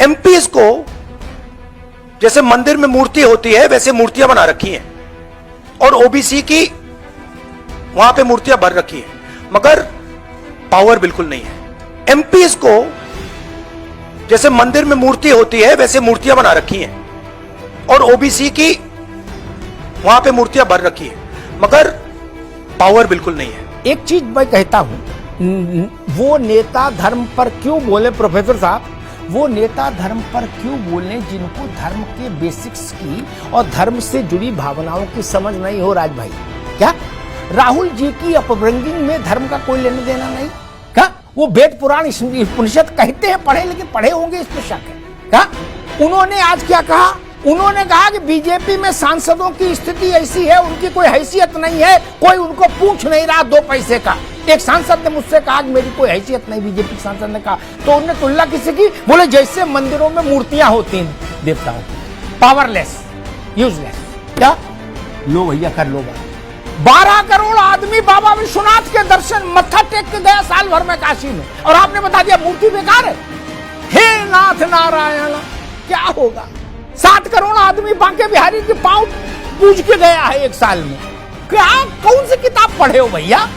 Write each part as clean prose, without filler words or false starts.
MPs को जैसे मंदिर में मूर्ति होती है वैसे मूर्तियां बना रखी हैं और ओबीसी की वहां पे मूर्तियां भर रखी हैं, मगर पावर बिल्कुल नहीं है। एमपीज को जैसे मंदिर में मूर्ति होती है वैसे मूर्तियां बना रखी हैं और ओबीसी की वहां पे मूर्तियां भर रखी हैं, मगर पावर बिल्कुल नहीं है। एक चीज मैं कहता हूं, वो नेता धर्म पर क्यों बोले प्रोफेसर साहब, वो नेता धर्म पर क्यों बोले जिनको धर्म के बेसिक्स की और धर्म से जुड़ी भावनाओं की समझ नहीं हो। राज भाई, क्या राहुल जी की अपब्रिंगिंग में धर्म का कोई लेना देना नहीं? क्या वो वेद पुराण उपनिषद कहते हैं पढ़े, लेकिन पढ़े होंगे इसमें शक है। क्या उन्होंने आज क्या कहा? उन्होंने कहा कि बीजेपी में सांसदों की स्थिति ऐसी है, उनकी कोई हैसियत नहीं है, कोई उनको पूछ नहीं रहा 2 पैसे का। एक सांसद ने मुझसे कहा कि मेरी कोई हैसियत नहीं, बीजेपी सांसद ने कहा, तो उन्होंने तुलना किसी की? बोले जैसे मंदिरों में मूर्तियां होती हैं देवताओं, पावरलेस, यूजलेस। क्या लो भैया कर लो बात। 12 करोड़ आदमी बाबा विश्वनाथ के दर्शन मत्था टेक के गया साल भर में काशी में, और आपने बता दिया मूर्ति बेकार है। हे नाथ नारायण, क्या होगा? 7 करोड़ आदमी बांके बिहारी के पांव पूज के गया है 1 साल में। क्या कौन सी किताब पढ़े हो भैया?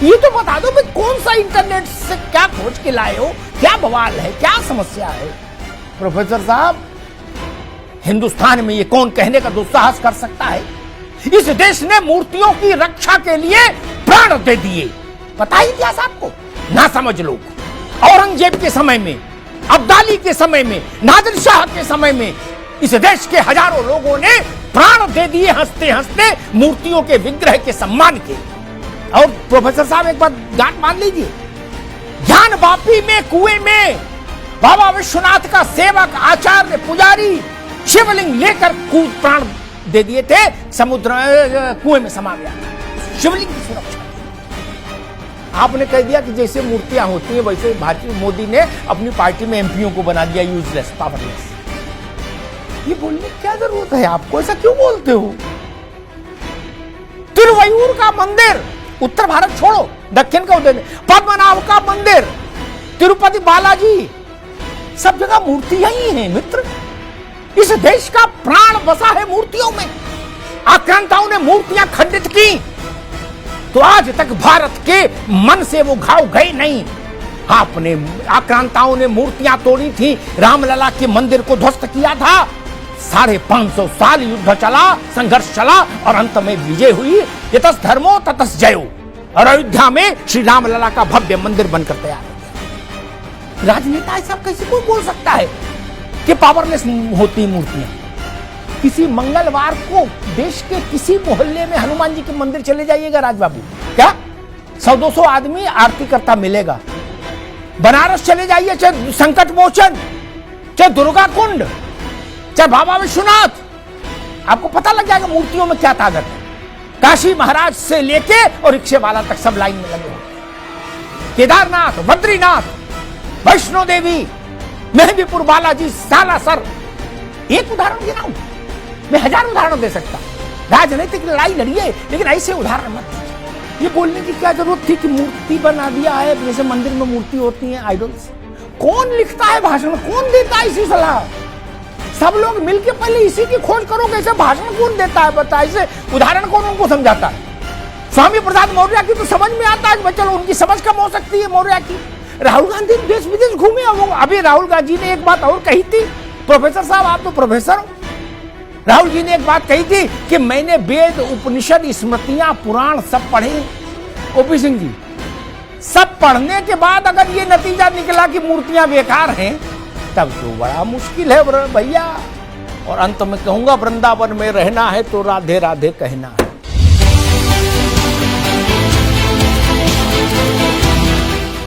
ये तो बता दो भाई, कौन सा इंटरनेट से क्या खोज के लाए हो? क्या बवाल है, क्या समस्या है? प्रोफेसर साहब, हिंदुस्तान में ये कौन कहने का दुस्साहस कर सकता है? इस देश ने मूर्तियों की रक्षा के लिए प्राण दे दिए। पता ही इतिहास आपको? ना समझ लोग। औरंगजेब के समय में, अब्दाली के समय में, नादिर शाह के समय में इस देश के हजारों लोगों ने प्राण दे दिए हंसते हंसते मूर्तियों के विग्रह के सम्मान के। और प्रोफेसर साहब एक बात गांठ मान लीजिए, ज्ञान वापी में कुएं में बाबा विश्वनाथ का सेवक, आचार्य, पुजारी शिवलिंग लेकर कूद प्राण दे दिए थे, समुद्र कुएं में समा गया था शिवलिंग की सुरक्षा। आपने कह दिया कि जैसे मूर्तियां होती हैं वैसे भारतीय मोदी ने अपनी पार्टी में एमपीओ को बना दिया यूजलेस, पावरलेस। ये बोलने की क्या जरूरत है आपको? ऐसा क्यों बोलते हो? तिरुवयूर का मंदिर, उत्तर भारत छोड़ो, दक्षिण का उदय, पद्मनाभ का मंदिर, तिरुपति बालाजी, सब जगह मूर्तियां ही हैं मित्र। इस देश का प्राण बसा है मूर्तियों में। आक्रांताओं ने मूर्तियां खंडित की तो आज तक भारत के मन से वो घाव गए नहीं। आपने आक्रांताओं ने मूर्तियां तोड़ी थी, रामलला के मंदिर को ध्वस्त किया था, 550 साल युद्ध चला, संघर्ष चला और अंत में विजय हुई। यतस् धर्मो ततस् जयो। और अयोध्या में श्री रामलला का भव्य मंदिर बनकर तैयार हो गया। राजनेता ऐसा कैसे कोई बोल सकता है कि पावरलेस होती मूर्तियां? किसी मंगलवार को देश के किसी मोहल्ले में हनुमान जी के मंदिर चले जाइएगा राज बाबू, क्या 100-200 आदमी आरती करता मिलेगा। बनारस चले जाइए, चाहे संकट मोचन, चाहे दुर्गा कुंड, चाहे बाबा विश्वनाथ, आपको पता लग जाएगा मूर्तियों में क्या ताकत है। काशी महाराज से लेके और रिक्शे वाला तक सब लाइन में लगे होते। केदारनाथ, बद्रीनाथ, वैष्णो देवी, मेहंदीपुर बालाजी, सालासर, एक उदाहरण गिनाऊं, मैं 1000 उदाहरण दे सकता। राजनीतिक लड़ाई लड़िए, लेकिन ऐसे उदाहरण मत दीजिए। ये बोलने की क्या जरूरत थी कि मूर्ति बना दिया है, जैसे मंदिर में मूर्ति होती है, आइडल्स। कौन लिखता है भाषण, कौन देता है इसी सलाह? सब लोग मिलकर पहले इसी की खोज करो, कैसे भाषण कौन देता है, बताइए। इसे उदाहरण कौन उनको समझाता है? स्वामी प्रसाद मौर्य की तो समझ में आता है, चलो उनकी समझ कम हो सकती है मौर्य की। राहुल गांधी देश विदेश घूमे, अभी राहुल गांधी ने एक बात और कही थी, प्रोफेसर साहब आप तो प्रोफेसर हो, राहुल जी ने एक बात कही थी कि मैंने वेद, उपनिषद, स्मृतियां, पुराण सब पढ़े। ओपी सिंह जी, सब पढ़ने के बाद अगर ये नतीजा निकला कि मूर्तियां बेकार हैं, तब तो बड़ा मुश्किल है भैया। और अंत में कहूंगा, वृंदावन में रहना है तो राधे राधे कहना है।